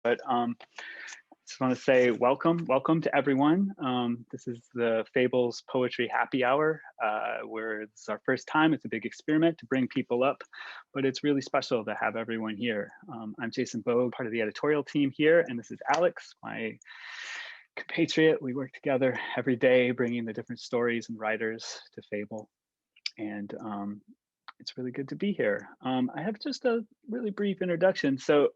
But just want to say welcome to everyone. This is the Fables Poetry Happy Hour, where this is our first time. It's a big experiment to bring people up, but it's really special to have everyone here. I'm Jason Bogue, part of the editorial team here, and this is Alex, my compatriot. We work together every day, bringing the different stories and writers to Fable, and it's really good to be here. I have just a really brief introduction. So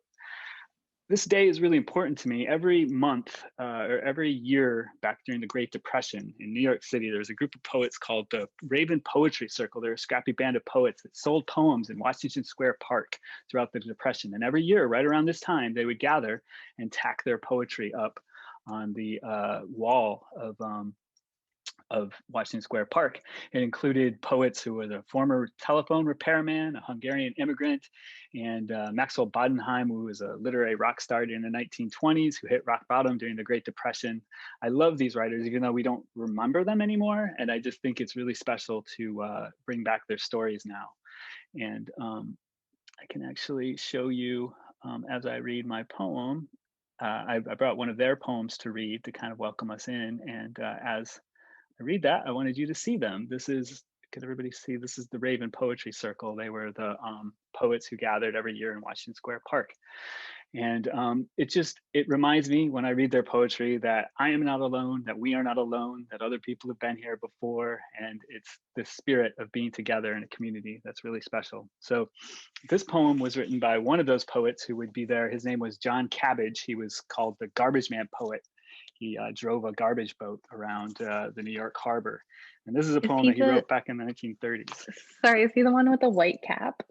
this day is really important to me. Every month or every year back during the Great Depression in New York City, there was a group of poets called the Raven Poetry Circle. They're a scrappy band of poets that sold poems in Washington Square Park throughout the Depression. And every year, right around this time, they would gather and tack their poetry up on the wall of Washington Square Park. It included poets who were a former telephone repairman, a Hungarian immigrant, and Maxwell Bodenheim, who was a literary rock star in the 1920s, who hit rock bottom during the Great Depression. I love these writers, even though we don't remember them anymore. And I just think it's really special to bring back their stories now. And I can actually show you as I read my poem. I brought one of their poems to read to kind of welcome us in. And as I read that, I wanted you to see them. This is, could everybody see? This is the Raven Poetry Circle. They were the poets who gathered every year in Washington Square Park. And it reminds me when I read their poetry that I am not alone, that we are not alone, that other people have been here before. And it's the spirit of being together in a community that's really special. So this poem was written by one of those poets who would be there. His name was John Cabbage. He was called the Garbage Man Poet. He drove a garbage boat around the New York harbor. And this is a poem that he wrote back in the 1930s. Sorry, is he the one with the white cap?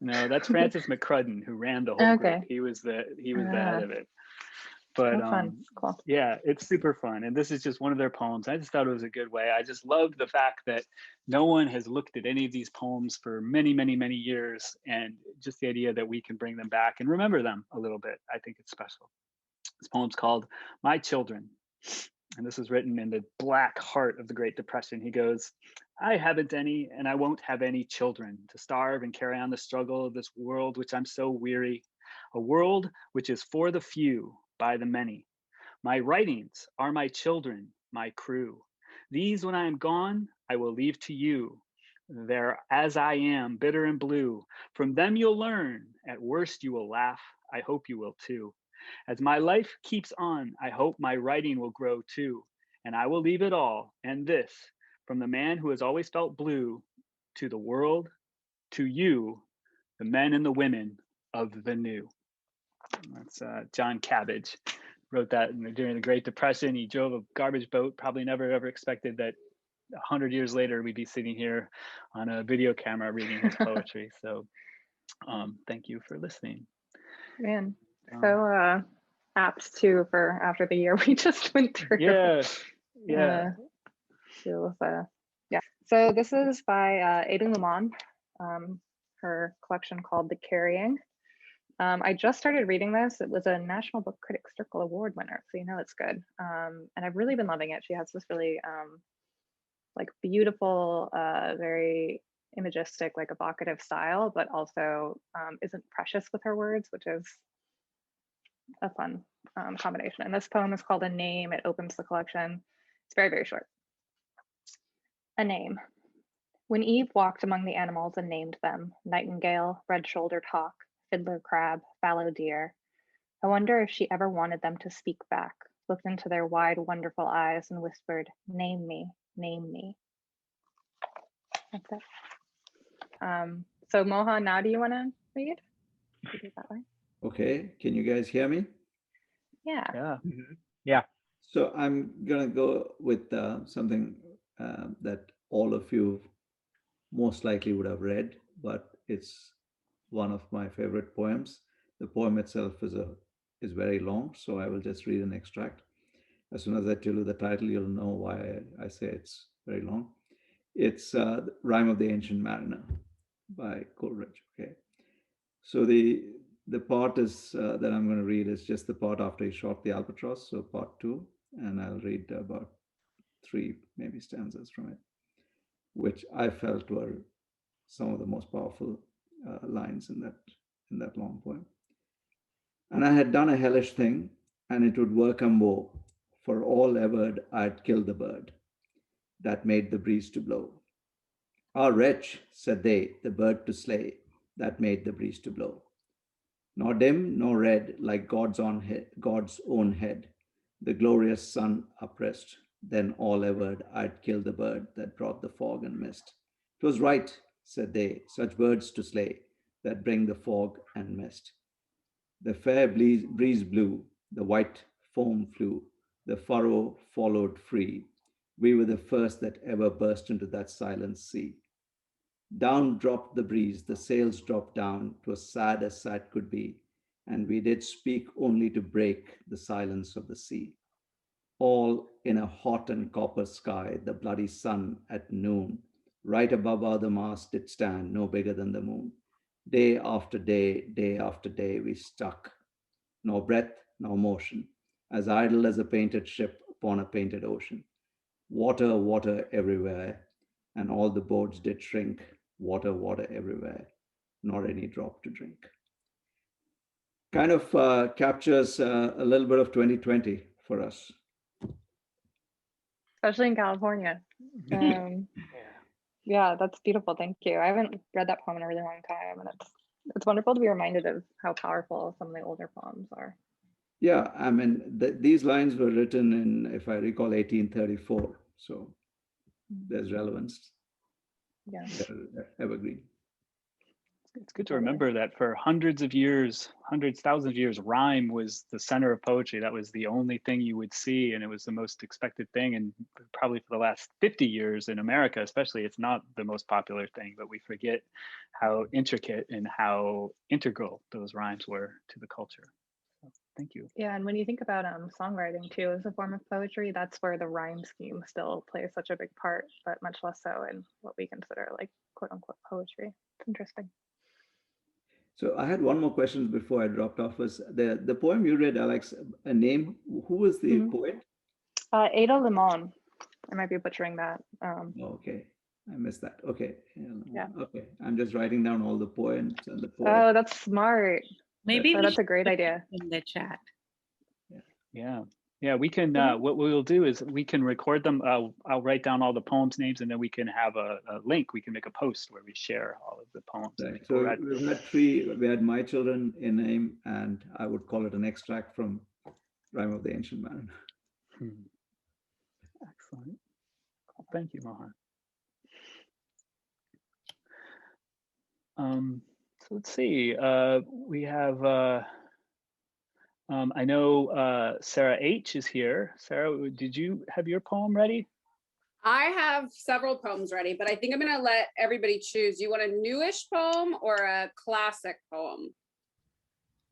No, that's Francis McCrudden, who ran the whole group. He was the head of it. But cool. Yeah, it's super fun. And this is just one of their poems. I just thought it was a good way. I just love the fact that no one has looked at any of these poems for many, many, many years. And just the idea that we can bring them back and remember them a little bit. I think it's special. This poem's called My Children. And this was written in the black heart of the Great Depression. He goes, I haven't any, and I won't have any children to starve and carry on the struggle of this world, which I'm so weary, a world which is for the few by the many. My writings are my children, my crew. These, when I am gone, I will leave to you. They're as I am, bitter and blue. From them you'll learn. At worst you will laugh. I hope you will too. As my life keeps on, I hope my writing will grow too. And I will leave it all, and this, from the man who has always felt blue, to the world, to you, the men and the women of the new. That's John Cabbage. Wrote that during the Great Depression. He drove a garbage boat, probably never ever expected that 100 years later we'd be sitting here on a video camera reading his poetry. So thank you for listening. Man, so apt too for after the year we just went through. Yeah. So this is by Ada Limon, her collection called The Carrying. I just started reading this. It was a National Book Critics Circle Award winner, so you know it's good. And I've really been loving it. She has this really like beautiful, very imagistic, like evocative style, but also isn't precious with her words, which is a fun combination. And this poem is called A Name. It opens the collection. It's very, very short. A name. When Eve walked among the animals and named them, nightingale, red-shouldered hawk, fiddler crab, fallow deer, I wonder if she ever wanted them to speak back, looked into their wide, wonderful eyes and whispered, name me, name me. That's it. So Mohan, now do you want to read? Do it that way. Okay, can you guys hear me? Yeah. Yeah. So I'm gonna go with something that all of you most likely would have read, but it's one of my favorite poems. The poem itself is very long, so I will just read an extract. As soon as I tell you the title, you'll know why I say it's very long. It's Rhyme of the Ancient Mariner by Coleridge. Okay, so the part is that I'm going to read is just the part after he shot the albatross, so part 2, and I'll read about 3 maybe stanzas from it, which I felt were some of the most powerful lines in that long poem. And I had done a hellish thing, and it would work a woe. For all evered, I'd kill the bird that made the breeze to blow. Ah, wretch, said they, the bird to slay that made the breeze to blow. Nor dim nor red like God's own head, the glorious sun oppressed. Then all evered, I'd kill the bird that brought the fog and mist. 'Twas right, said they, such birds to slay that bring the fog and mist. The fair breeze blew, the white foam flew, the furrow followed free. We were the first that ever burst into that silent sea. Down dropped the breeze, the sails dropped down, 'twas sad as sad could be, and we did speak only to break the silence of the sea. All in a hot and copper sky, the bloody sun at noon, right above our the mast did stand, no bigger than the moon. Day after day, we stuck, nor breath nor motion, as idle as a painted ship upon a painted ocean. Water, water everywhere, and all the boats did shrink. Water, water everywhere, not any drop to drink. Kind of captures a little bit of 2020 for us. Especially in California. Um, yeah, that's beautiful. Thank you. I haven't read that poem in a really long time, and it's wonderful to be reminded of how powerful some of the older poems are. Yeah, I mean, these lines were written in, if I recall, 1834. So there's relevance. Yeah. They're evergreen. It's good to remember that for hundreds of years, hundreds, thousands of years, rhyme was the center of poetry. That was the only thing you would see, and it was the most expected thing. And probably for the last 50 years in America, especially, it's not the most popular thing, but we forget how intricate and how integral those rhymes were to the culture. So, thank you. Yeah, and when you think about songwriting too as a form of poetry, that's where the rhyme scheme still plays such a big part, but much less so in what we consider like quote unquote poetry. It's interesting. So I had one more question before I dropped off. Was the poem you read, Alex, a name? Who was the poet? Ada Limon. I might be butchering that. Okay, I missed that. Okay, Yeah. okay. I'm just writing down all the poems and the poet. Oh, that's smart. Maybe that's a great idea. In the chat. Yeah, we can, what we'll do is we can record them. I'll write down all the poems names, and then we can have a link. We can make a post where we share all of the poems. Right. So we've had three. We had My Children in Name, and I would call it an extract from Rhyme of the Ancient Mariner. Excellent. Thank you, Mohan. So let's see. We have, I know Sarah H is here. Sarah, did you have your poem ready? I have several poems ready, but I think I'm going to let everybody choose. You want a newish poem or a classic poem?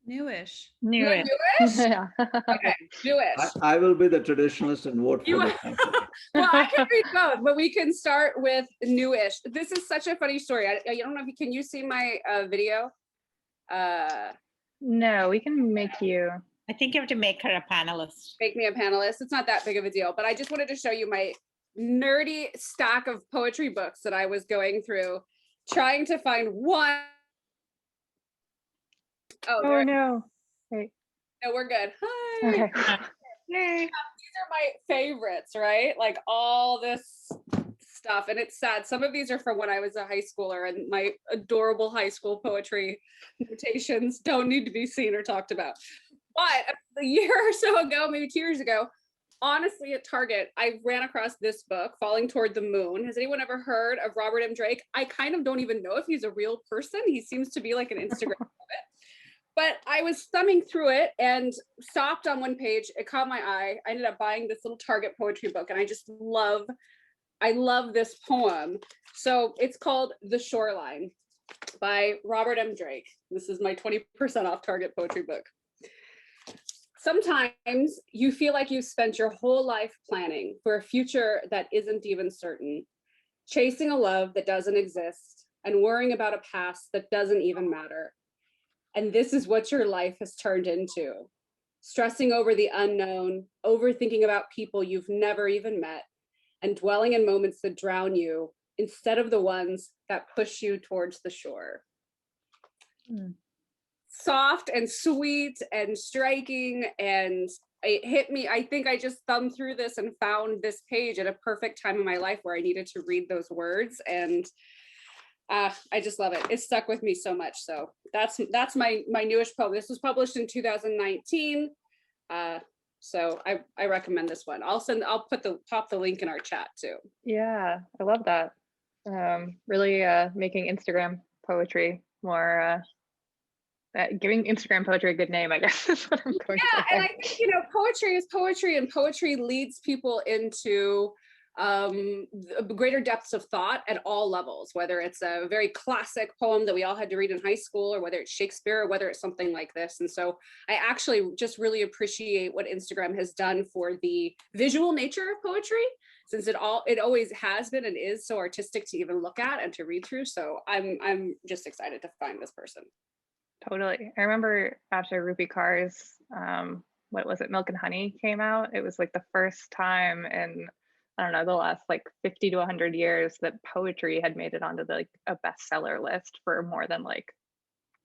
Newish. Newish? Yeah. Okay, newish. I will be the traditionalist and vote for the classic. Well, I can read both, but we can start with newish. This is such a funny story. I don't know if can you see my video? No, we can make you. I think you have to make her a panelist. Make me a panelist. It's not that big of a deal, but I just wanted to show you my nerdy stack of poetry books that I was going through, trying to find one. Oh no. Wait. No, we're good. Hi. Okay. Yay. These are my favorites, right? Like all this stuff. And it's sad. Some of these are from when I was a high schooler, and my adorable high school poetry notations don't need to be seen or talked about. But a year or so ago, maybe 2 years ago, honestly, at Target, I ran across this book, Falling Toward the Moon. Has anyone ever heard of Robert M. Drake? I kind of don't even know if he's a real person. He seems to be like an Instagram poet. But I was thumbing through it and stopped on one page. It caught my eye. I ended up buying this little Target poetry book, and I love this poem. So it's called The Shoreline by Robert M. Drake. This is my 20% off Target poetry book. Sometimes you feel like you've spent your whole life planning for a future that isn't even certain, chasing a love that doesn't exist, and worrying about a past that doesn't even matter. And this is what your life has turned into. Stressing over the unknown, overthinking about people you've never even met, and dwelling in moments that drown you instead of the ones that push you towards the shore. soft and sweet and striking, and it hit me. I think I just thumbed through this and found this page at a perfect time in my life where I needed to read those words, and I just love it. It stuck with me so much. So that's my newest poem. This was published in 2019. So I recommend this one. I'll pop the link in our chat too. Yeah, I love that. Really making Instagram poetry more, giving Instagram poetry a good name, I guess is what I'm going Yeah, for. and I think, you know, poetry is poetry, and poetry leads people into greater depths of thought at all levels, whether it's a very classic poem that we all had to read in high school, or whether it's Shakespeare, or whether it's something like this. And so I actually just really appreciate what Instagram has done for the visual nature of poetry, since it always has been and is so artistic to even look at and to read through. So I'm just excited to find this person. Totally. I remember after Rupi Kaur's, what was it, Milk and Honey came out, it was like the first time in, I don't know, the last like 50 to 100 years that poetry had made it onto like a bestseller list for more than like,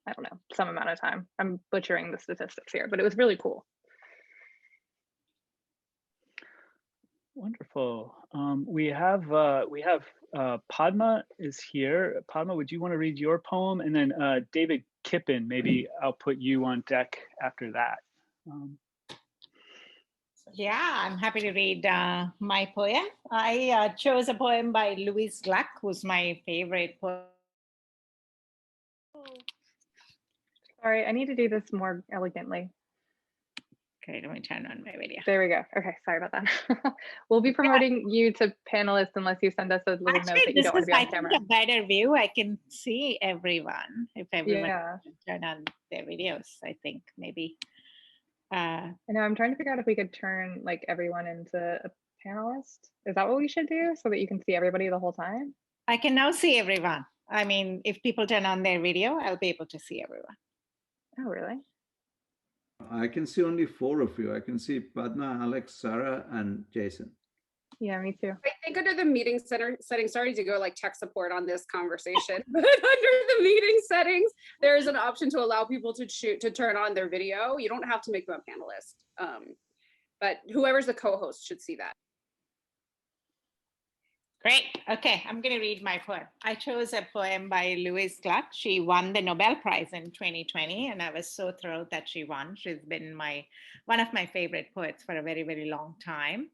I don't know, some amount of time. I'm butchering the statistics here, but it was really cool. Wonderful. We have Padma is here. Padma, would you want to read your poem? And then David Kippen, maybe I'll put you on deck after that. Yeah, I'm happy to read my poem. I chose a poem by Louise Gluck, who's my favorite poet. Sorry, I need to do this more elegantly. Okay, let me turn on my video. There we go. Okay, sorry about that. We'll be promoting you to panelists unless you send us a little note that you don't want to be on camera. I think a better view. I can see everyone if everyone Yeah. can turn on their videos. I think maybe. I know, I'm trying to figure out if we could turn like everyone into a panelist. Is that what we should do so that you can see everybody the whole time? I can now see everyone. I mean, if people turn on their video, I'll be able to see everyone. Oh, really? I can see only 4 of you. I can see Padma, Alex, Sarah, and Jason. Yeah, me too. I think under the meeting center settings, sorry to go like tech support on this conversation, but under the meeting settings, there's an option to allow people to turn on their video. You don't have to make them a panelist, but whoever's the co-host should see that. Great. Okay, I'm going to read my poem. I chose a poem by Louise Gluck. She won the Nobel Prize in 2020, and I was so thrilled that she won. She's been one of my favorite poets for a very, very long time.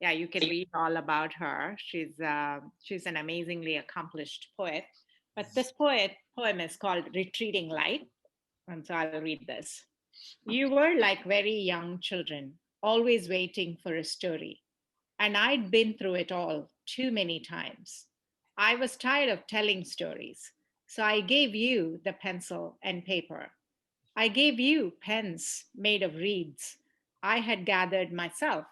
Yeah, you can read all about her. She's an amazingly accomplished poet. But this poem is called Retreating Light, and so I'll read this. You were like very young children, always waiting for a story. And I'd been through it all too many times. I was tired of telling stories, so I gave you the pencil and paper. I gave you pens made of reeds I had gathered myself,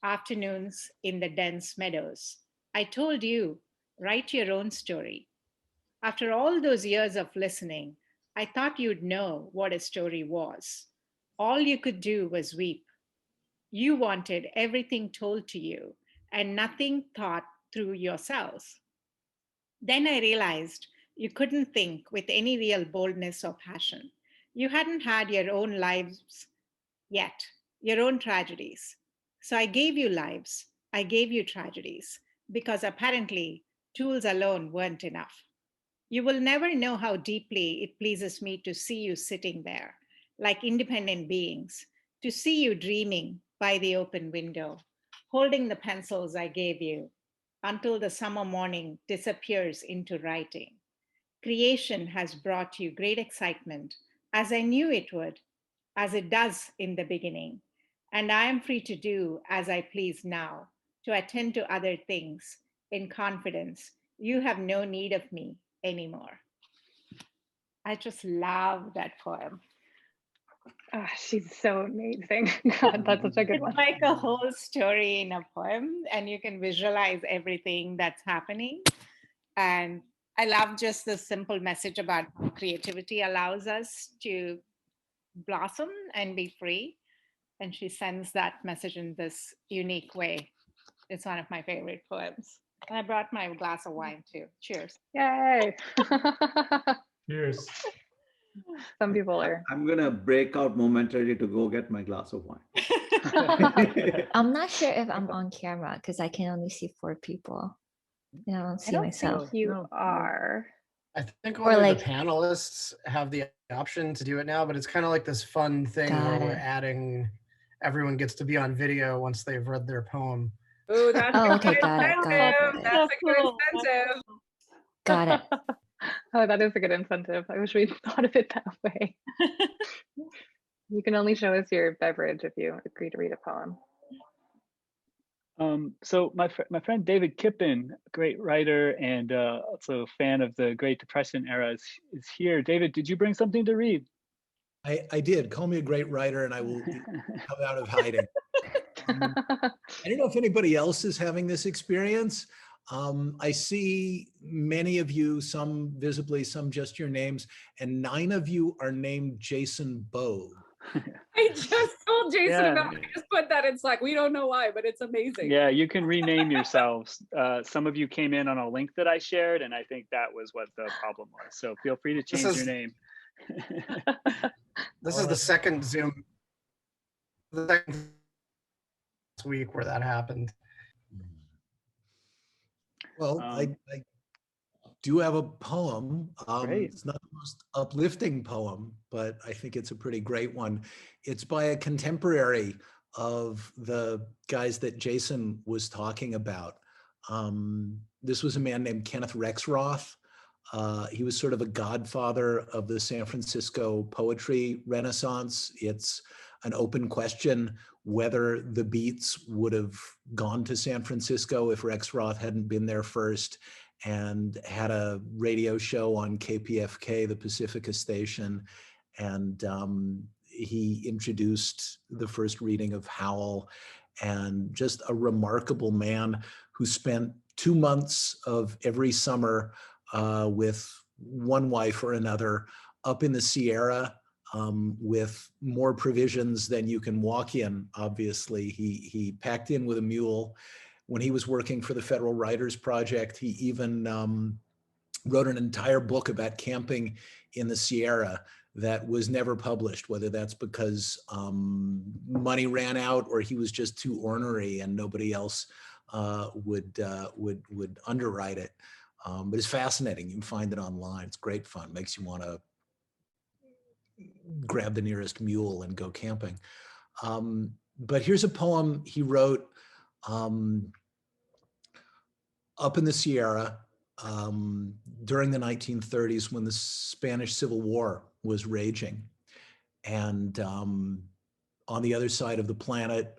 afternoons in the dense meadows. I told you, write your own story. After all those years of listening, I thought you'd know what a story was. All you could do was weep. You wanted everything told to you and nothing thought through yourselves. Then I realized you couldn't think with any real boldness or passion. You hadn't had your own lives yet, your own tragedies. So I gave you lives, I gave you tragedies, because apparently tools alone weren't enough. You will never know how deeply it pleases me to see you sitting there, like independent beings, to see you dreaming by the open window, holding the pencils I gave you until the summer morning disappears into writing. Creation has brought you great excitement, as I knew it would, as it does in the beginning. And I am free to do as I please now, to attend to other things in confidence. You have no need of me anymore. I just love that poem. Oh, she's so amazing. God, that's such a good one. It's like a whole story in a poem, and you can visualize everything that's happening. And I love just the simple message about how creativity allows us to blossom and be free. And she sends that message in this unique way. It's one of my favorite poems. And I brought my glass of wine too. Cheers. Yay. Cheers. Some people are. I'm gonna break out momentarily to go get my glass of wine. I'm not sure if I'm on camera because I can only see 4 people. Yeah, I don't I see don't myself. think you No. are. I think Or only like- the panelists have the option to do it now, but it's kind of like this fun thing where Got we're it. adding, everyone gets to be on video once they've read their poem. Ooh, that's Oh, a okay, good got it, got it, incentive. got it. That's a good Cool. incentive. Got it. Oh, that is a good incentive. I wish we'd thought of it that way. You can only show us your beverage if you agree to read a poem. So my friend David Kippen, great writer and also a fan of the Great Depression era, is here. David, did you bring something to read? I did. Call me a great writer and I will come out of hiding. I don't know if anybody else is having this experience. I see many of you, some visibly, some just your names, and 9 of you are named Jason Bogue. I just told Jason Yeah. about it. I just put that in Slack. We don't know why, but it's amazing. Yeah, you can rename yourselves. Some of you came in on a link that I shared, and I think that was what the problem was. So feel free to change your name. This is the second Zoom, the second week where that happened. Well, I do have a poem. Great. It's not the most uplifting poem, but I think it's a pretty great one. It's by a contemporary of the guys that Jason was talking about. This was a man named Kenneth Rexroth. He was sort of a godfather of the San Francisco poetry renaissance. It's an open question whether the Beats would have gone to San Francisco if Rexroth hadn't been there first, and had a radio show on KPFK, the Pacifica station. And he introduced the first reading of Howl, and just a remarkable man who spent 2 months of every summer with one wife or another up in the Sierra, with more provisions than you can walk in. Obviously, he packed in with a mule. When he was working for the Federal Writers Project, he even wrote an entire book about camping in the Sierra that was never published, whether that's because money ran out or he was just too ornery and nobody else would underwrite it. But it's fascinating. You can find it online. It's great fun. Makes you want to grab the nearest mule and go camping. But here's a poem he wrote up in the Sierra during the 1930s when the Spanish Civil War was raging. And on the other side of the planet,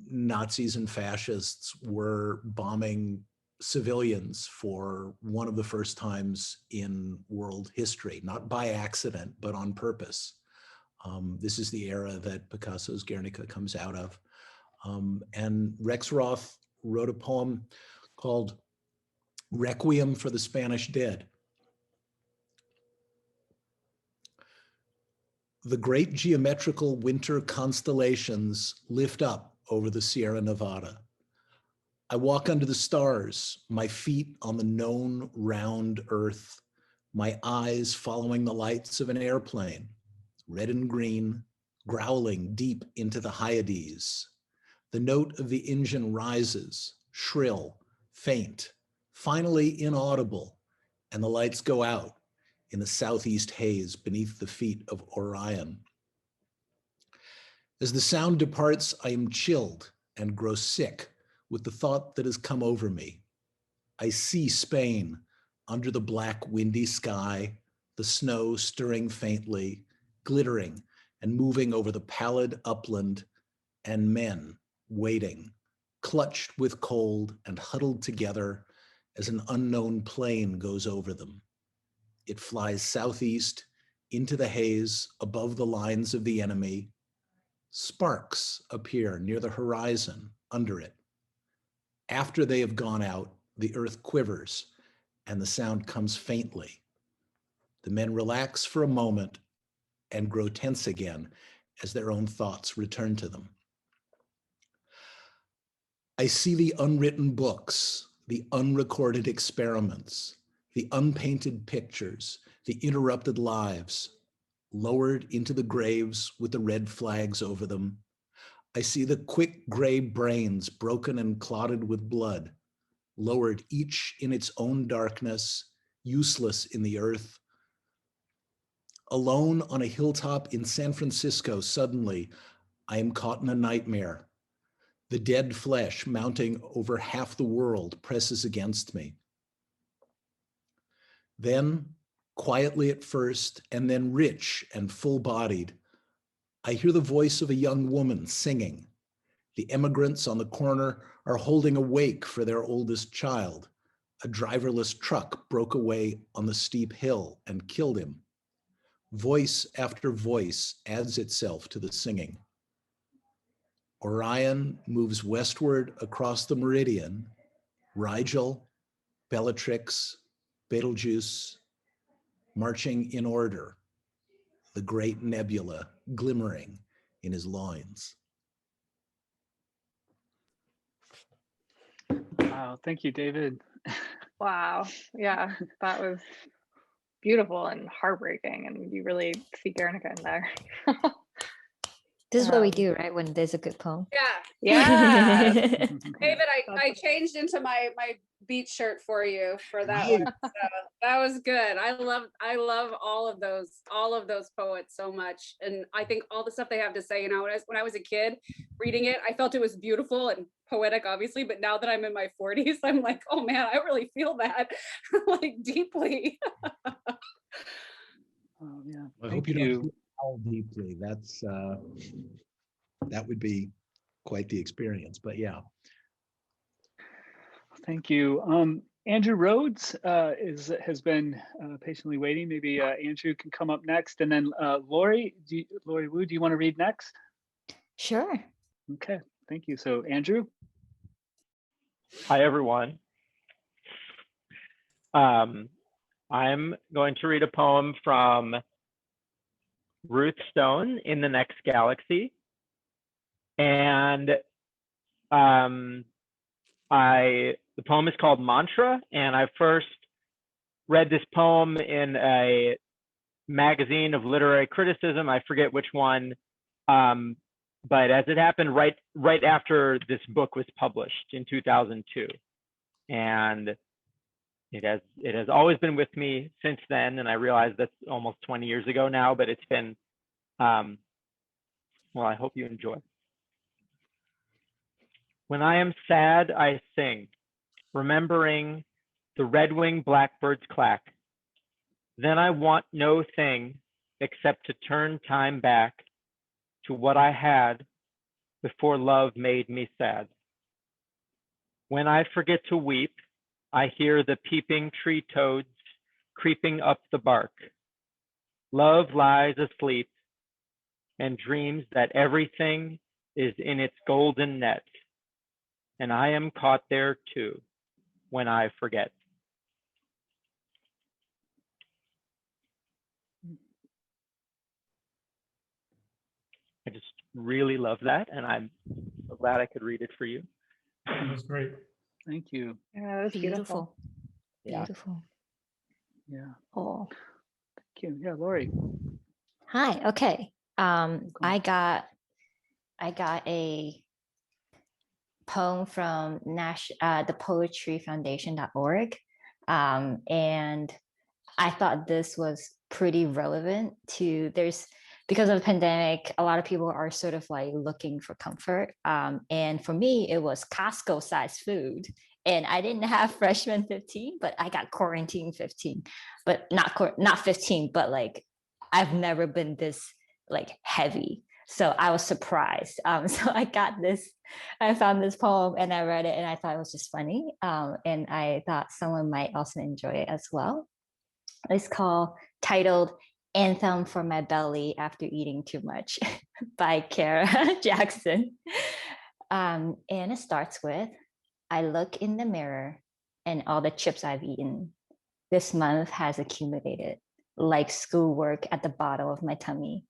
Nazis and fascists were bombing civilians for one of the first times in world history, not by accident, but on purpose. This is the era that Picasso's Guernica comes out of. And Rexroth wrote a poem called Requiem for the Spanish Dead. The great geometrical winter constellations lift up over the Sierra Nevada. I walk under the stars, my feet on the known round earth, my eyes following the lights of an airplane, red and green, growling deep into the Hyades. The note of the engine rises, shrill, faint, finally inaudible, and the lights go out in the southeast haze beneath the feet of Orion. As the sound departs, I am chilled and grow sick with the thought that has come over me. I see Spain under the black windy sky, the snow stirring faintly, glittering and moving over the pallid upland, and men waiting, clutched with cold and huddled together as an unknown plane goes over them. It flies southeast into the haze above the lines of the enemy. Sparks appear near the horizon under it. After they have gone out, the earth quivers and the sound comes faintly. The men relax for a moment and grow tense again as their own thoughts return to them. I see the unwritten books, the unrecorded experiments, the unpainted pictures, the interrupted lives, lowered into the graves with the red flags over them. I see the quick gray brains broken and clotted with blood, lowered each in its own darkness, useless in the earth. Alone on a hilltop in San Francisco, suddenly, I am caught in a nightmare. The dead flesh mounting over half the world presses against me. Then, quietly at first, and then rich and full-bodied, I hear the voice of a young woman singing. The emigrants on the corner are holding a wake for their oldest child. A driverless truck broke away on the steep hill and killed him. Voice after voice adds itself to the singing. Orion moves westward across the meridian. Rigel, Bellatrix, Betelgeuse, marching in order, the great nebula glimmering in his loins. Wow, thank you, David. Wow. Yeah, that was beautiful and heartbreaking. And you really see Guernica in there. This is what we Um, do, right? When there's a good poem. Yeah. David, I changed into my beach shirt for you for that one. So that was good. I love all of those poets so much. And I think all the stuff they have to say, you know, when I was a kid reading it, I felt it was beautiful and poetic, obviously, but now that I'm in my 40s, I'm like, oh man, I really feel that like deeply. Oh, yeah. I Thank hope you you. don't feel how deeply. That would be quite the experience, but yeah. Thank you. Andrew Rhodes has been patiently waiting. Maybe Andrew can come up next, and then Lori Wu, do you want to read next? Sure. Okay, thank you. So Andrew. Hi, everyone. I'm going to read a poem from Ruth Stone, In the Next Galaxy. And the poem is called Mantra, and I first read this poem in a magazine of literary criticism. I forget which one, but as it happened right after this book was published in 2002. And it has always been with me since then, and I realize that's almost 20 years ago now, but it's been, well, I hope you enjoy. When I am sad, I sing, remembering the red-winged blackbird's clack. Then I want no thing except to turn time back to what I had before love made me sad. When I forget to weep, I hear the peeping tree toads creeping up the bark. Love lies asleep and dreams that everything is in its golden net. And I am caught there too when I forget. I just really love that, and I'm so glad I could read it for you. That was great. Thank you. Yeah, that was beautiful. Yeah. Beautiful. Yeah, Oh. thank you. Yeah, Lori. Hi. Okay. Welcome. I got a poem from the poetryfoundation.org. And I thought this was pretty relevant to because of the pandemic, a lot of people are sort of like looking for comfort. And for me, it was Costco sized food. And I didn't have freshman 15, but I got quarantine 15, but not 15, but like I've never been this like heavy. So I was surprised. So I found this poem and I read it and I thought it was just funny. And I thought someone might also enjoy it as well. It's titled Anthem for My Belly After Eating Too Much by Kara Jackson. And it starts with, I look in the mirror and all the chips I've eaten this month has accumulated like schoolwork at the bottom of my tummy.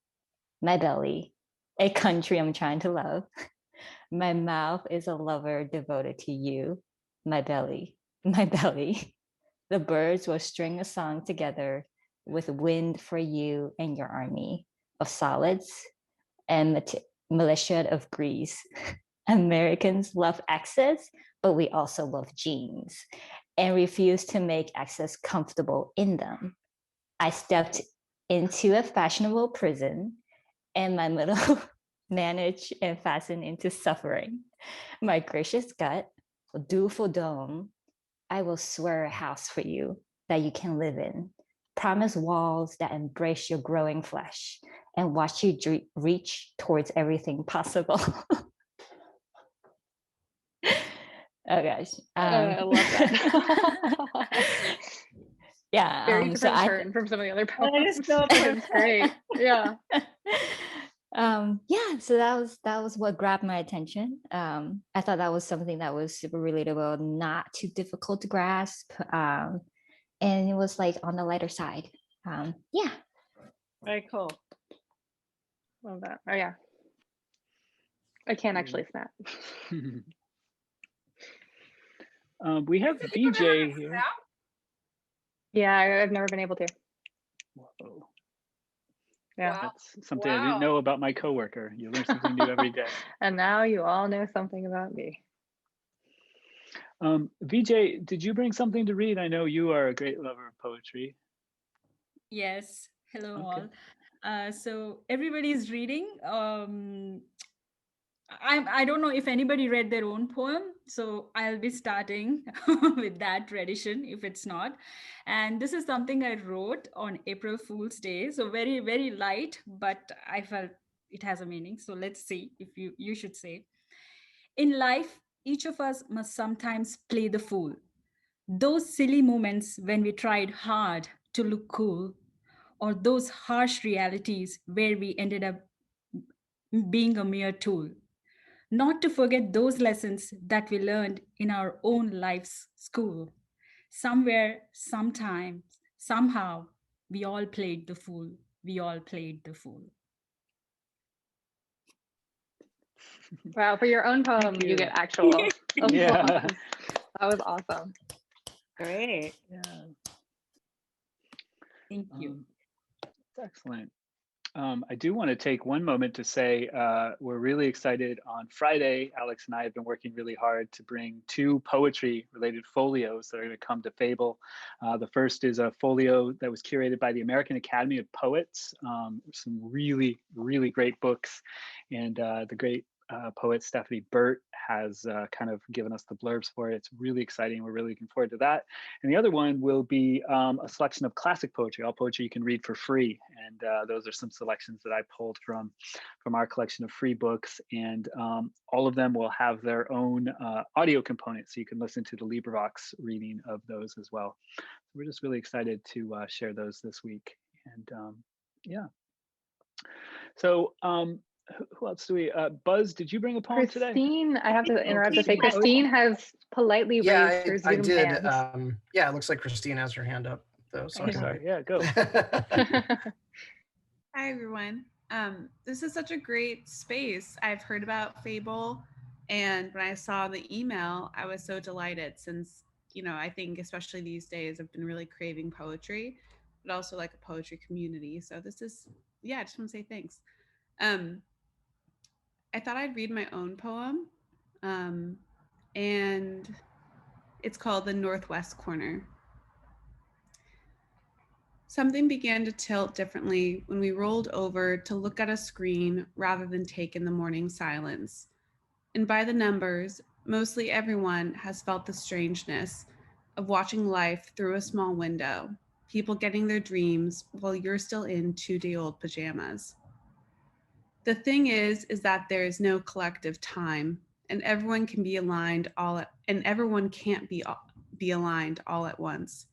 My belly, a country I'm trying to love. My mouth is a lover devoted to you. My belly, my belly. The birds will string a song together, with wind for you and your army of solids and militia of Greece. Americans love access, but we also love jeans and refuse to make access comfortable in them. I stepped into a fashionable prison and my middle managed and fastened into suffering. My gracious gut, do for dome, I will swear a house for you that you can live in. Promise walls that embrace your growing flesh and watch you reach towards everything possible. Oh gosh. I love that. Yeah. Very different turn from some of the other poems. That is so It's great. Yeah. Yeah, so that was what grabbed my attention. I thought that was something that was super relatable, not too difficult to grasp, and it was like on the lighter side. Yeah, Very cool. Love that. Oh yeah. I can't actually snap. We have VJ here. Yeah, I've never been able to. Whoa. Yeah. Wow. That's something I didn't know about my coworker. You learn something new every day. And now you all know something about me. VJ, did you bring something to read? I know you are a great lover of poetry. Yes. Hello Okay. all. So everybody's reading. I don't know if anybody read their own poem, so I'll be starting with that tradition if it's not. And this is something I wrote on April Fool's Day, so very, very light, but I felt it has a meaning. So let's see if you should say. In life, each of us must sometimes play the fool. Those silly moments when we tried hard to look cool, or those harsh realities where we ended up being a mere tool. Not to forget those lessons that we learned in our own life's school. Somewhere, sometimes, somehow, we all played the fool. We all played the fool. Wow, for your own poem, you get actual applause. Yeah. That was awesome. Great. Yeah. Thank you. That's excellent. I do want to take one moment to say we're really excited. On Friday, Alex and I have been working really hard to bring 2 poetry-related folios that are going to come to Fable. The first is a folio that was curated by the American Academy of Poets. Some really, really great books. And the great poet Stephanie Burt has kind of given us the blurbs for it. It's really exciting. We're really looking forward to that. And the other one will be a selection of classic poetry, all poetry you can read for free. And those are some selections that I pulled from our collection of free books. And all of them will have their own audio component, so you can listen to the LibriVox reading of those as well. So we're just really excited to share those this week. And yeah. So who else do we? Buzz, did you bring a poem today? Christine, I have to interrupt to say Christine has politely raised her I Zoom did. hand. Yeah, it looks like Christine has her hand up though. So Oh, sorry. Yeah, go. Hi everyone. This is such a great space. I've heard about Fable, and when I saw the email, I was so delighted since, you know, I think especially these days I've been really craving poetry, but also like a poetry community. So this is, yeah, I just want to say thanks. I thought I'd read my own poem, and it's called The Northwest Corner. Something began to tilt differently when we rolled over to look at a screen rather than take in the morning silence. And by the numbers, mostly everyone has felt the strangeness of watching life through a small window, people getting their dreams while you're still in 2-day-old pajamas. The thing is that there is no collective time, and everyone can be aligned everyone can't be aligned all at once.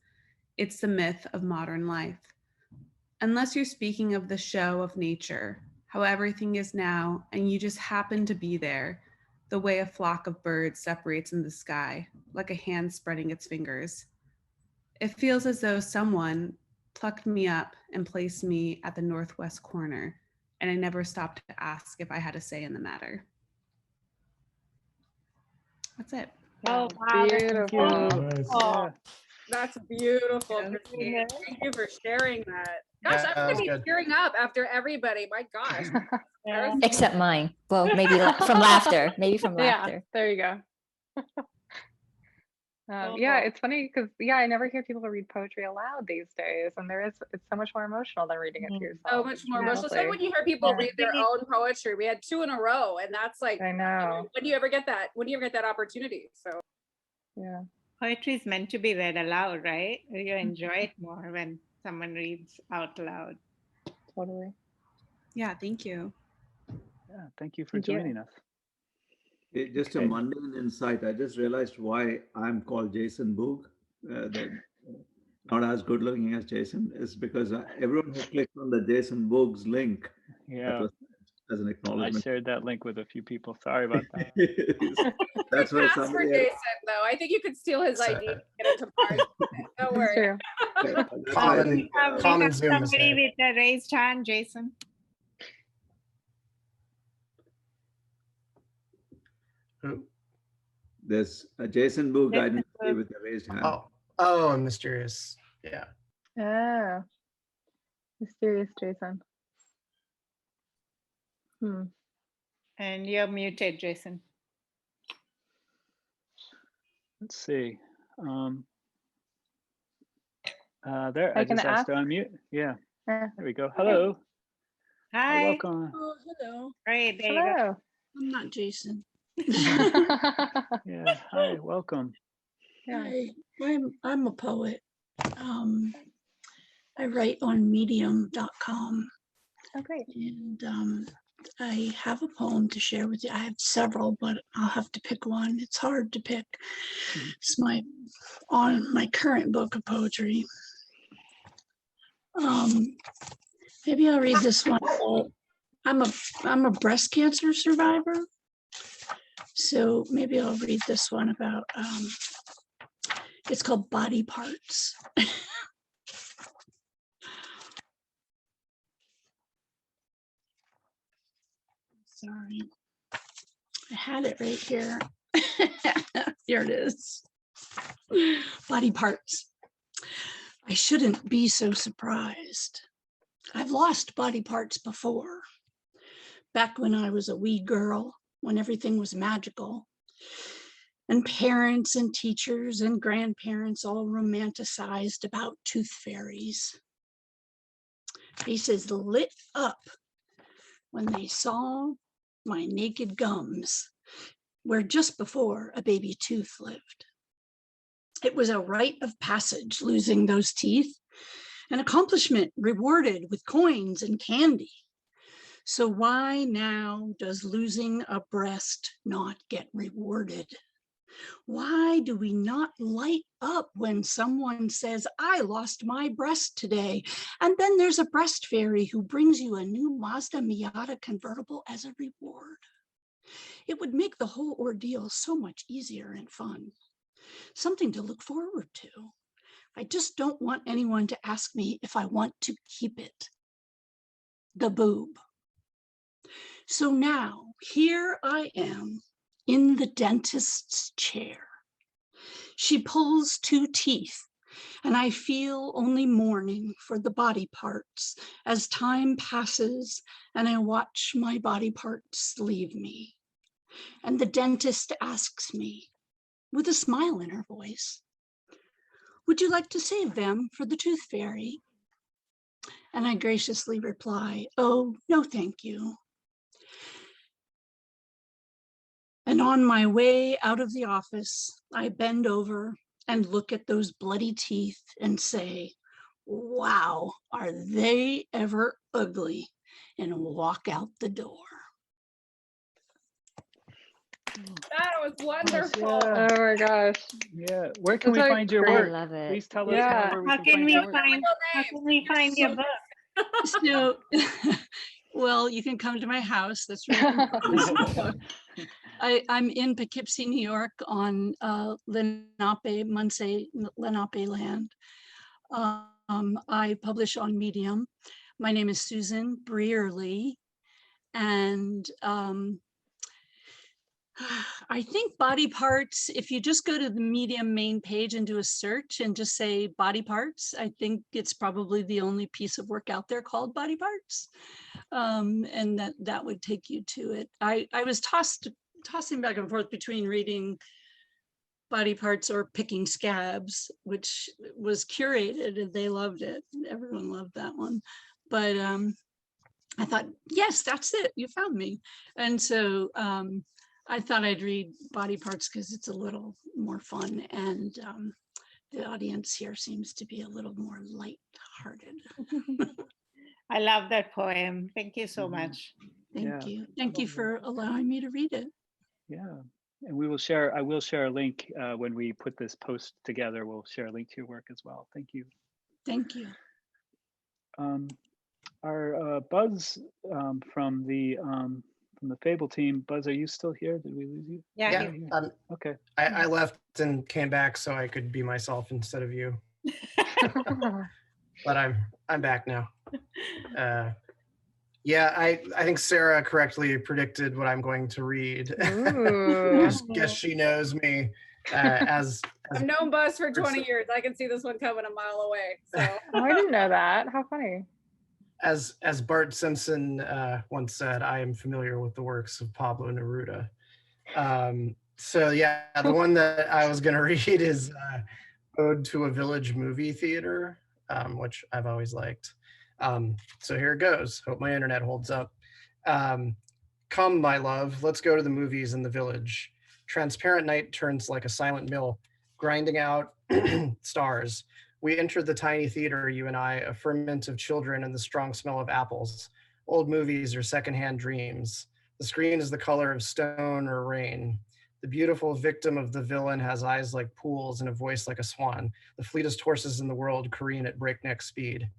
It's the myth of modern life. Unless you're speaking of the show of nature, how everything is now, and you just happen to be there, the way a flock of birds separates in the sky, like a hand spreading its fingers. It feels as though someone plucked me up and placed me at the northwest corner, and I never stopped to ask if I had a say in the matter. That's it. Oh, wow. Beautiful. Nice. Yeah. That's beautiful, Yeah. Christine. Thank you for sharing that. Gosh, Yeah, I'm that was gonna be good. tearing up after everybody. My gosh. Yeah. Except mine. Well, maybe from laughter. Maybe from Yeah, laughter. there you go. Yeah, it's funny because I never hear people read poetry aloud these days, and it's so much more emotional than reading it to yourself. So much more emotional. So Honestly. when you hear people Yeah. read their own poetry, we had 2 in a row, and that's like, I know. when do you ever get that? When do you ever get that opportunity? So Yeah. Poetry is meant to be read aloud, right? You enjoy it more when someone reads out loud. Totally. Yeah, thank you. Yeah, thank you for Thank you. joining us. Just a Okay. mundane insight. I just realized why I'm called Jason Boog. Not as good looking as Jason is because everyone who clicked on the Jason Boog's link, that Yeah, was as an I acknowledgement. shared that link with a few people. Sorry about that. That's why pass for somebody Jason, though. I think you could steal his ID and get into Mars. Don't It's worry. true. that's why I Common, think, We common have Zoom somebody mistake. with a raised hand, Jason. Who? there's a Jason Boog Jason identity Boog. with a raised hand. Oh, mysterious. Yeah. Yeah. Mysterious Jason. And you're muted, Jason. Let's see. There, I I can just asked ask. to unmute. Yeah, Yeah. there we go. Hello. Hi. Welcome. Oh, hello. Great. There you go. Hello. I'm not Jason. Yeah, hi, welcome. Yeah. Hi, I'm a poet. I write on medium.com, Oh, great. and I have a poem to share with you. I have several, but I'll have to pick one. It's hard to pick. It's my current book of poetry. Maybe I'll read this one. I'm a breast cancer survivor, so maybe I'll read this one about. It's called Body Parts. Sorry, I had it right here. Here it is. Body parts. I shouldn't be so surprised. I've lost body parts before. Back when I was a wee girl, when everything was magical, and parents and teachers and grandparents all romanticized about tooth fairies. Faces lit up when they saw my naked gums, where just before a baby tooth lived. It was a rite of passage losing those teeth, an accomplishment rewarded with coins and candy. So why now does losing a breast not get rewarded? Why do we not light up when someone says, I lost my breast today? And then there's a breast fairy who brings you a new Mazda Miata convertible as a reward. It would make the whole ordeal so much easier and fun. Something to look forward to. I just don't want anyone to ask me if I want to keep it. The boob. So now here I am in the dentist's chair. She pulls 2 teeth and I feel only mourning for the body parts as time passes and I watch my body parts leave me. And the dentist asks me with a smile in her voice, would you like to save them for the tooth fairy? And I graciously reply, oh, no, thank you. And on my way out of the office, I bend over and look at those bloody teeth and say, wow, are they ever ugly? And walk out the door. That was wonderful. Yeah. Oh my gosh. Yeah, where can That's we like find your I work? love it. Please tell us Yeah. where we How can can find we your work. find your book? So, well, you can come to my house. That's right. I'm in Poughkeepsie, New York on Lenape land. I publish on Medium. My name is Susan Brearley, and I think body parts, if you just go to the Medium main page and do a search and just say body parts, I think it's probably the only piece of work out there called body parts. And that would take you to it. I was tossing back and forth between reading body parts or picking scabs, which was curated and they loved it. Everyone loved that one. But I thought, yes, that's it. You found me. And so I thought I'd read body parts because it's a little more fun, and the audience here seems to be a little more light-hearted. I love that poem. Thank you so much. Thank you. Thank you for allowing me to read it. Yeah. And we will share, I will share a link when we put this post together. We'll share a link to your work as well. Thank you. Thank you. Our Buzz from the Fable team. Buzz, are you still here? Did we lose you? Yeah. Okay. I left and came back so I could be myself instead of you. But I'm back now. Yeah, I think Sarah correctly predicted what I'm going to read. Guess she knows me as I've known Buzz for 20 years. I can see this one coming a mile away. So Oh, I didn't know that. How funny. As Bart Simpson once said, I am familiar with the works of Pablo Neruda. So yeah, the one that I was going to read is Ode to a Village Movie Theater, which I've always liked. So here it goes. Hope my internet holds up. Come, my love, let's go to the movies in the village. Transparent night turns like a silent mill, grinding out stars. We entered the tiny theater, you and I, a ferment of children and the strong smell of apples. Old movies are secondhand dreams. The screen is the color of stone or rain. The beautiful victim of the villain has eyes like pools and a voice like a swan. The fleetest horses in the world careen at breakneck speed.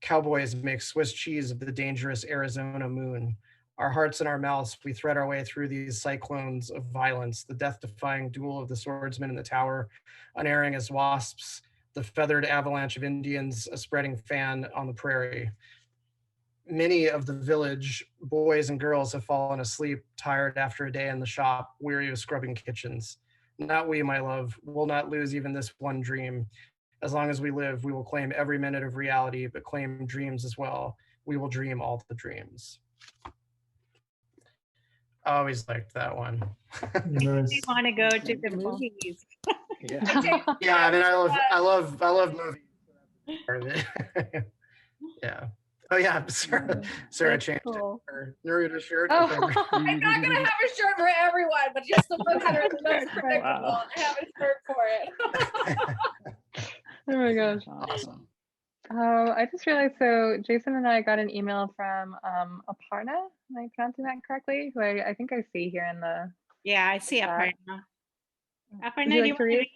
Cowboys make Swiss cheese of the dangerous Arizona moon. Our hearts and our mouths, we thread our way through these cyclones of violence, the death-defying duel of the swordsman in the tower, unerring as wasps, the feathered avalanche of Indians, a spreading fan on the prairie. Many of the village boys and girls have fallen asleep, tired after a day in the shop, weary of scrubbing kitchens. Not we, my love, will not lose even this one dream. As long as we live, we will claim every minute of reality, but claim dreams as well. We will dream all the dreams. I always liked that one. Nice. We want to go to the movies. Yeah, I mean, I love movies. Part of it. Yeah. Oh yeah, Sarah changed her Neruda shirt. I'm not gonna have a shirt for everyone, but just the ones that are the most predictable. Wow. I have a shirt for it. Oh my gosh. Awesome. I just realized, so Jason and I got an email from Aparna. Am I pronouncing that correctly? Who I think I see here in the Yeah, I see chat. Aparna. Aparna, Would do you you like to want to read? read?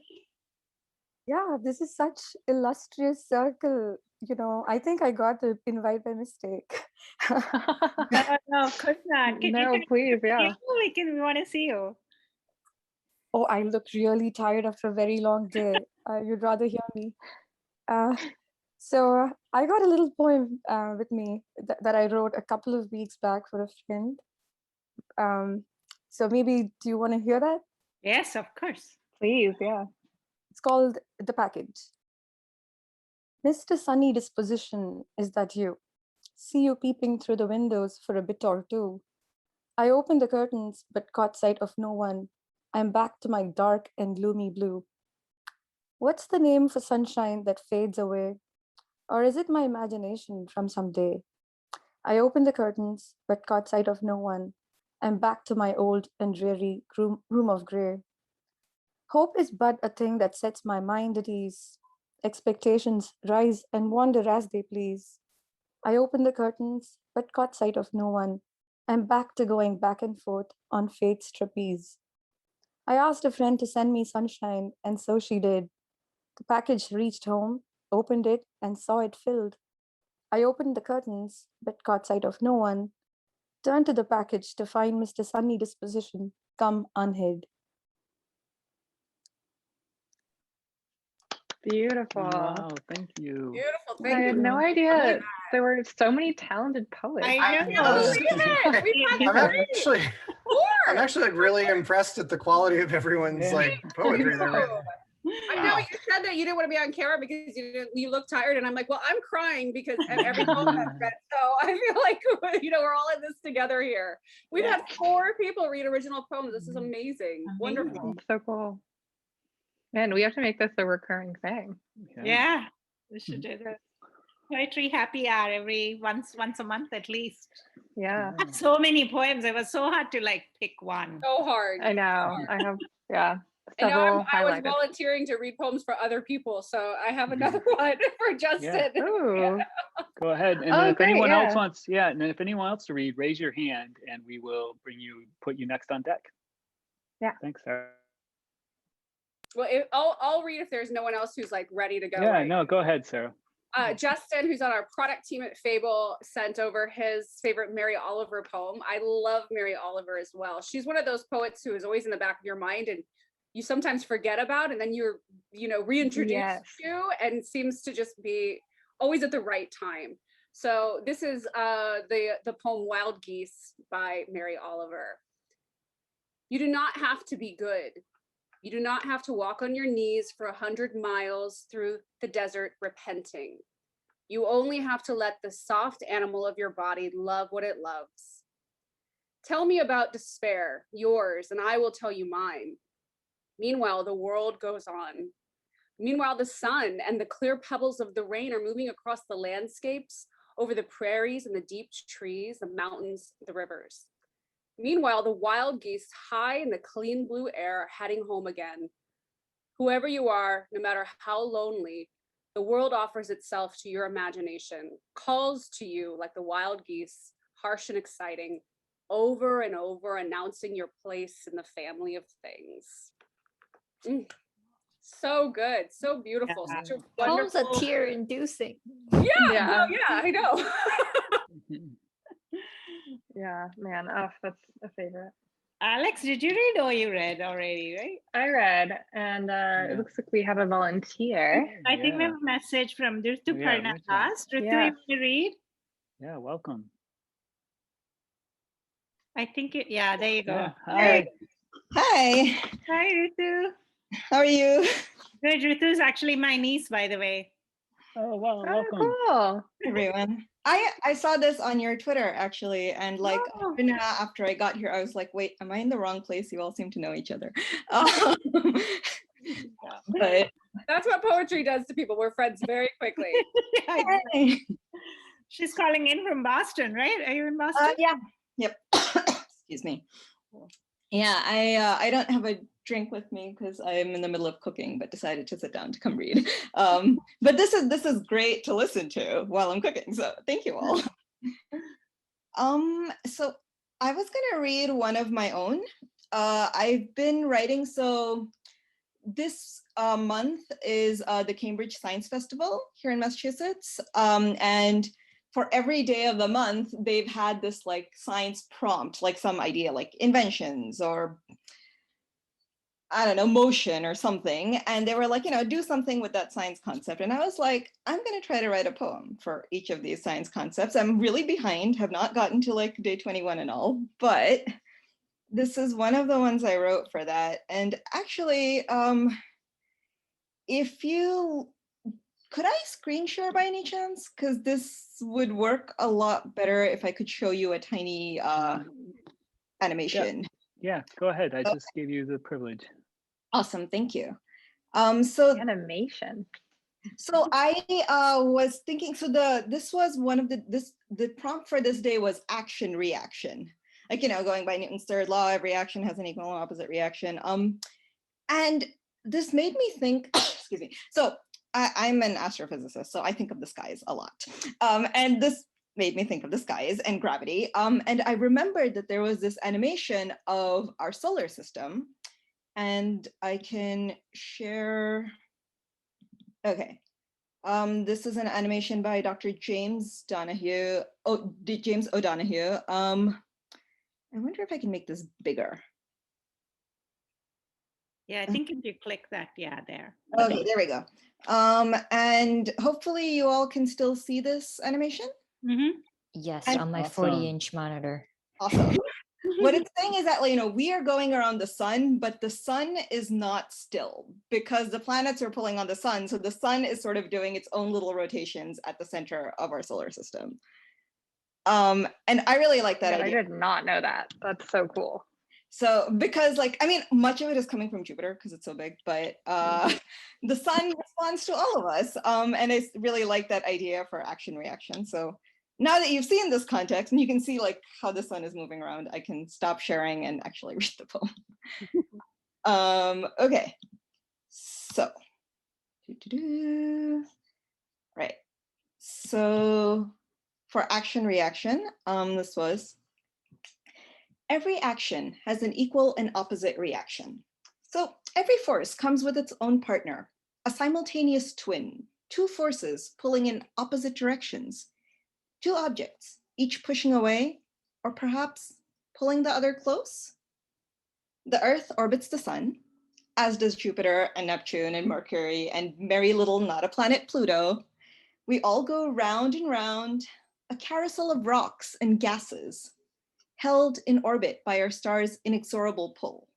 Yeah, this is such illustrious circle. You know, I think I got the invite by mistake. No, of course not. No, please, yeah. We want to see you. Oh, I look really tired after a very long day. You'd rather hear me. So I got a little poem with me that I wrote a couple of weeks back for a friend. So maybe, do you want to hear that? Yes, of course. Please, yeah. It's called The Package. Mr. Sunny Disposition, is that you? See you peeping through the windows for a bit or two. I opened the curtains, but caught sight of no one. I'm back to my dark and gloomy blue. What's the name for sunshine that fades away? Or is it my imagination from some day? I opened the curtains, but caught sight of no one. I'm back to my old and dreary room of gray. Hope is but a thing that sets my mind at ease. Expectations rise and wander as they please. I opened the curtains, but caught sight of no one. I'm back to going back and forth on fate's trapeze. I asked a friend to send me sunshine, and so she did. The package reached home, opened it, and saw it filled. I opened the curtains, but caught sight of no one. Turned to the package to find Mr. Sunny Disposition come unhid. Beautiful. Wow, thank you. Beautiful. I Thank had you. no idea there were so many talented poets. I know. Believe it. We've had I'm three. actually, I'm actually like really impressed at the quality of everyone's like poetry there. Right? I know you said that you didn't want to be on camera because you look tired, and I'm like, well, I'm crying because of every poem I've read. So I feel like we're all in this together here. We've had 4 people read original poems. This is amazing. Wonderful. So cool. Man, we have to make this a recurring thing. Yeah, we should do this. Poetry happy hour every once a month at least. Yeah. I have so many poems. It was so hard to like pick one. So hard. I know. I have, And now several I was highlighted. volunteering to read poems for other people, so I have another one for Justin. Ooh. Go ahead. And then if anyone else wants, and then if anyone else to read, raise your hand and we will put you next on deck. Yeah. Thanks, Sarah. Well, I'll read if there's no one else who's like ready to go. Yeah, right? no, go ahead, Sarah. Justin, who's on our product team at Fable, sent over his favorite Mary Oliver poem. I love Mary Oliver as well. She's one of those poets who is always in the back of your mind and you sometimes forget about, and then you're, reintroduced to, and seems to just be always at the right time. So this is the poem Wild Geese by Mary Oliver. You do not have to be good. You do not have to walk on your knees for 100 miles through the desert repenting. You only have to let the soft animal of your body love what it loves. Tell me about despair, yours, and I will tell you mine. Meanwhile, the world goes on. Meanwhile, the sun and the clear pebbles of the rain are moving across the landscapes, over the prairies and the deep trees, the mountains, the rivers. Meanwhile, the wild geese high in the clean blue air are heading home again. Whoever you are, no matter how lonely, the world offers itself to your imagination, calls to you like the wild geese, harsh and exciting, over and over, announcing your place in the family of things. So good, so beautiful, such a wonderful. Poems are tear-inducing. Yeah, I know. Yeah, man, that's a favorite. Alex, did you read or you read already, right? I read, and it looks like we have a volunteer. I think we have a message from Ritu Parnadas. Ritu, you want to read? Yeah, welcome. I think there you go. Yeah, hi. Hi. Hi, Ritu. How are you? Good. Ritu is actually my niece, by the way. Oh, wow, welcome. Cool. Everyone. I saw this on your Twitter actually, and like after I got here, I was like, wait, am I in the wrong place? You all seem to know each other. But that's what poetry does to people. We're friends very quickly. Hey. She's calling in from Boston, right? Are you in Boston? Yeah. Yep. Excuse me. Yeah, I don't have a drink with me because I'm in the middle of cooking, but decided to sit down to come read. But this is great to listen to while I'm cooking. So thank you all. So I was gonna read one of my own. I've been writing. So this month is the Cambridge Science Festival here in Massachusetts, and for every day of the month, they've had this like science prompt, like some idea, like inventions or I don't know, motion or something. And they were like, do something with that science concept. And I was like, I'm going to try to write a poem for each of these science concepts. I'm really behind, have not gotten to like day 21 and all, but this is one of the ones I wrote for that. And actually, could I screen share by any chance? Because this would work a lot better if I could show you a tiny animation. Yeah, go ahead. I just gave you the privilege. Awesome, thank you. So animation. So I was thinking. So this was one of the prompt for this day was action reaction. Like going by Newton's third law, every action has an equal and opposite reaction. And this made me think. Excuse me. So I'm an astrophysicist, so I think of the skies a lot. And this made me think of the skies and gravity. And I remembered that there was this animation of our solar system, and I can share. Okay. This is an animation by Dr. James O'Donoghue. I wonder if I can make this bigger. Yeah, I think if you click that, there. Okay, there we go. And hopefully you all can still see this animation. Yes, on my 40-inch monitor. Awesome. What it's saying is that, like, we are going around the sun, but the sun is not still because the planets are pulling on the sun. So the sun is sort of doing its own little rotations at the center of our solar system. And I really like that idea. I did not know that. That's so cool. So because, like, I mean, much of it is coming from Jupiter because it's so big, but the sun responds to all of us. And I really like that idea for action reaction. So now that you've seen this context and you can see like how the sun is moving around, I can stop sharing and actually read the poem. Okay, so right. So for action reaction, this was: every action has an equal and opposite reaction. So every force comes with its own partner, a simultaneous twin, two forces pulling in opposite directions, two objects, each pushing away, or perhaps pulling the other close. The Earth orbits the sun, as does Jupiter and Neptune and Mercury and merry little not a planet Pluto. We all go round and round, a carousel of rocks and gases, held in orbit by our star's inexorable pull.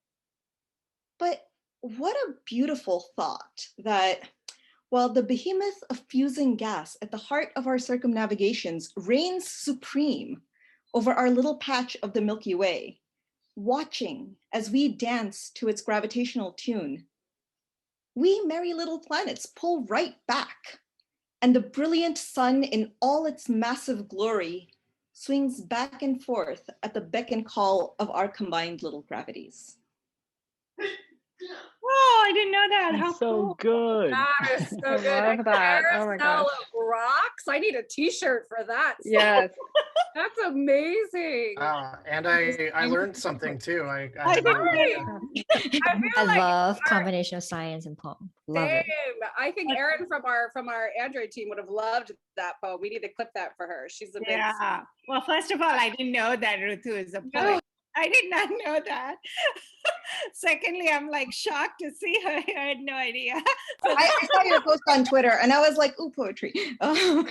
But what a beautiful thought that while the behemoth of fusing gas at the heart of our circumnavigations reigns supreme over our little patch of the Milky Way, watching as we dance to its gravitational tune, we merry little planets pull right back, and the brilliant sun in all its massive glory swings back and forth at the beck and call of our combined little gravities. Oh, I didn't know that. How so cool. good. That is so I good. love A that. Oh my carousel gosh. of rocks. I need a t-shirt for that. Yes. That's amazing. And I learned something too. I I had no didn't idea. I feel I like love combination of science and poem. Love same. it. I think Erin from our Android team would have loved that poem. We need to clip that for her. She's a big Yeah. Well, first of all, I didn't know that Ritu is a poet. I did not know that. Secondly, I'm like shocked to see her. I had no idea. I saw your post on Twitter and I was like, ooh, poetry. Oh,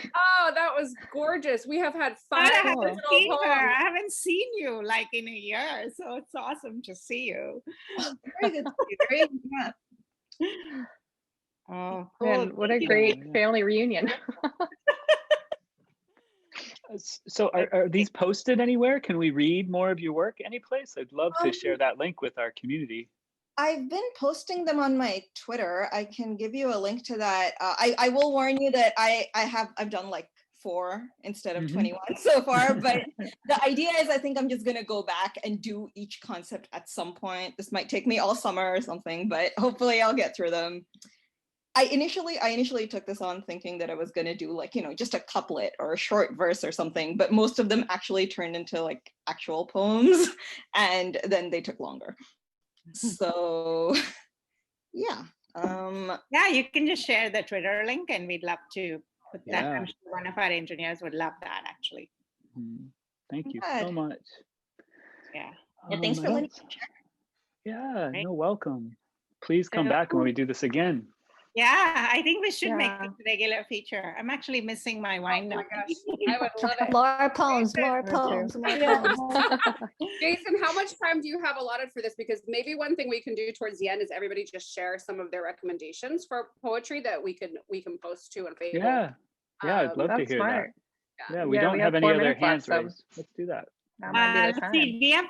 that was gorgeous. We have had 5 I haven't original seen poems. her. I haven't seen you like in a year, so it's awesome to see you. Very good. Very, yeah. Oh, cool. Man, what a Thank you. great family reunion. So are these posted anywhere? Can we read more of your work anyplace? I'd love to share that link with our community. I've been posting them on my Twitter. I can give you a link to that. I will warn you that I've done like 4 instead of 21 so far, but the idea is I think I'm just gonna go back and do each concept at some point. This might take me all summer or something, but hopefully I'll get through them. I initially took this on thinking that I was gonna do like, just a couplet or a short verse or something, but most of them actually turned into like actual poems and then they took longer. So yeah. Yeah, you can just share the Twitter link and we'd love to put that. Yeah. I'm sure one of our engineers would love that actually. Thank you Good. so much. Yeah. Yeah, thanks for letting me check. Yeah, Great. no, welcome. Please come So- back when we do this again. Yeah, I think we should make Yeah. this a regular feature. I'm actually missing my wine Oh now. my gosh, I would love it. More poems, more Me too. poems, more Yeah. poems. Jason, how much time do you have allotted for this? Because maybe one thing we can do towards the end is everybody just share some of their recommendations for poetry that we can post to on Facebook. Yeah, I'd love to That's hear smart. that. Yeah, we Yeah, don't we have have any 4 other minutes left, hands so raised. Let's do that. that might be the Let's time. see. We have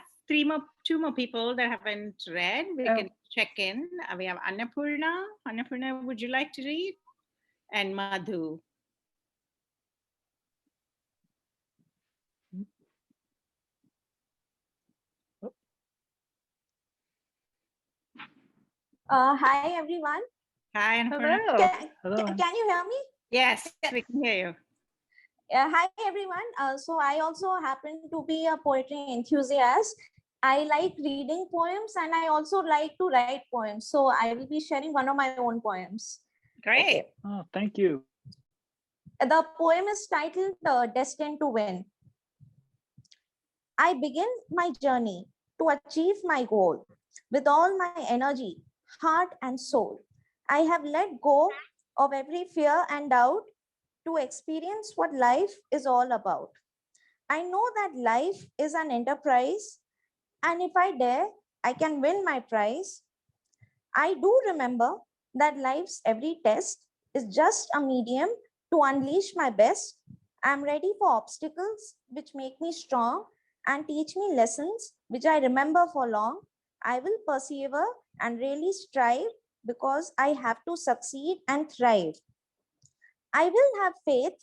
2 more people that haven't read. We Oh. can check in. We have Annapurna. Annapurna, would you like to read? And Madhu. Hi everyone. Hi, Annapurna. Hello. Hello. Can you hear me? Yes, we can hear you. Hi everyone. So I also happen to be a poetry enthusiast. I like reading poems and I also like to write poems. So I will be sharing one of my own poems. Great. Oh, thank you. The poem is titled Destined to Win. I begin my journey to achieve my goal with all my energy, heart and soul. I have let go of every fear and doubt to experience what life is all about. I know that life is an enterprise And if I dare, I can win my prize. I do remember that life's every test is just a medium to unleash my best. I'm ready for obstacles which make me strong and teach me lessons which I remember for long. I will persevere and really strive because I have to succeed and thrive. I will have faith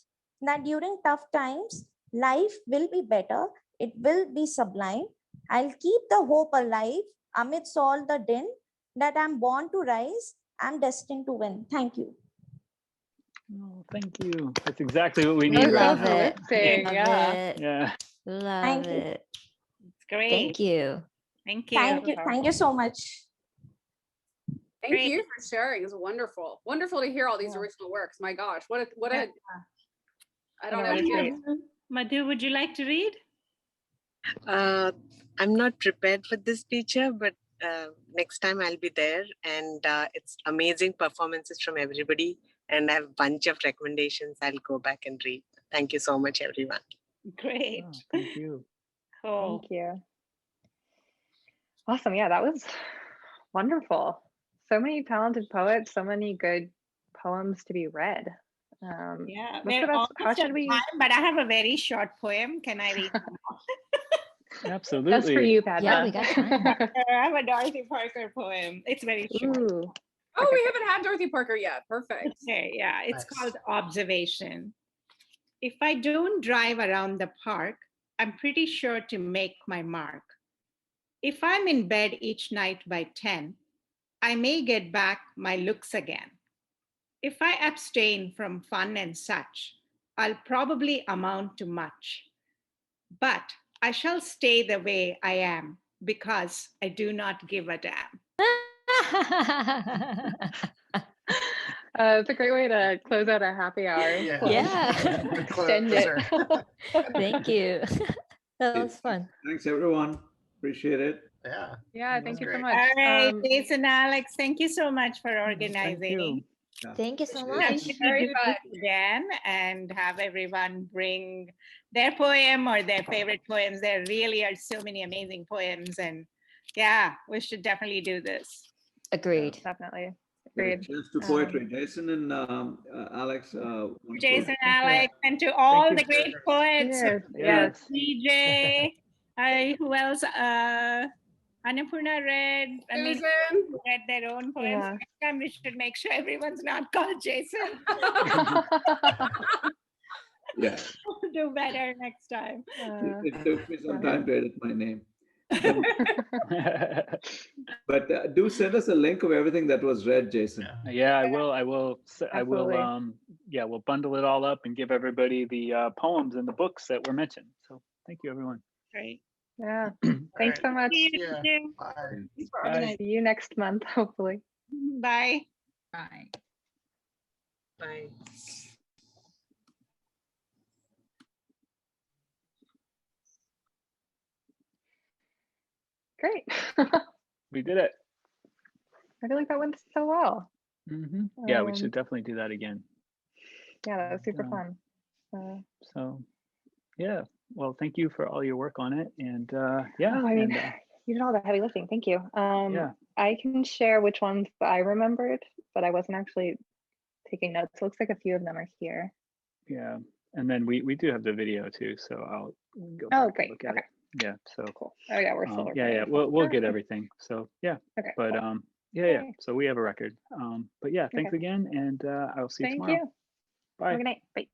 that during tough times, life will be better. It will be sublime. I'll keep the hope alive amidst all the din that I'm born to rise. I'm destined to win. Thank you. Oh, thank you. That's exactly what we We need right love now. it. uplifting, Love yeah. it. Yeah. Love Thank you. it. It's great. Thank you. Thank you. Thank you. Thank you so much. Thank Great. you for sharing. It's wonderful. Wonderful to hear all these original works. My gosh, what a I don't know, know. it's great. Madhu, would you like to read? I'm not prepared for this feature, but next time I'll be there. And it's amazing performances from everybody. And I have a bunch of recommendations I'll go back and read. Thank you so much, everyone. Great. Oh, thank you. Cool. Thank you. Awesome. Yeah, that was wonderful. So many talented poets, so many good poems to be read. Yeah, what's the we're best? almost How should at we? time, but I have a very short poem. Can I read one? Absolutely. That's for you, Padma. Yeah, we got time. I have a Dorothy Parker poem. It's very short. Ooh. Oh, we haven't had Dorothy Parker yet. Perfect. Okay, yeah, it's Nice. called Observation. If I don't drive around the park, I'm pretty sure to make my mark. If I'm in bed each night by 10, I may get back my looks again. If I abstain from fun and such, I'll probably amount to much. But I shall stay the way I am because I do not give a damn. It's a great way to close out a happy hour. Yeah. Yeah. Good Extend it. closer. Thank you. That was fun. Thanks, everyone. Appreciate it. Yeah. Yeah, thank you so great. much. All right, Jason, Alex, thank you so much for Thank organizing. you. Thank you so Appreciate much. it. We Very do fun. this again and have everyone bring their poem or their favorite poems. There really are so many amazing poems, and yeah, we should definitely do this. Agreed. Definitely. Get a Agreed. chance to poetry. Jason and Alex. wonderful. Jason, Thank you. Alex, and to all you. the great poets. Yes. Yes. DJ, who else? Annapurna read. I mean, Susan. who read their own poems. Yeah. Next time we should make sure everyone's not called Jason. Yeah. We'll do better next time. It took me some time to edit my name. But do send us a link of everything that was read, Jason. Yeah, I will. I will. Absolutely. Yeah, we'll bundle it all up and give everybody the poems and the books that were mentioned. So thank you, everyone. Great. Yeah. All Thanks so much. Yeah. Bye. Bye. See you next month, hopefully. Bye. Bye. Bye. Great. We did it. I feel like that went so well. Yeah, we should definitely do that again. Yeah, that was super Um, fun. So, yeah. Well, thank you for all your work on it, and yeah. Oh, I mean, and, you did all the heavy lifting. Thank you. yeah. I can share which ones I remembered, but I wasn't actually taking notes. It looks like a few of them are here. Yeah, and then we do have the video too, so I'll go back Oh, and great. look at Okay. it. Yeah. So Cool. Oh yeah, we're still yeah, recording. we'll get everything. So yeah. Okay. But Cool. yeah. Yay. So we have a record. But yeah, thanks Okay. again, and I'll see you Thank tomorrow. you. Bye. Have a good night. Bye.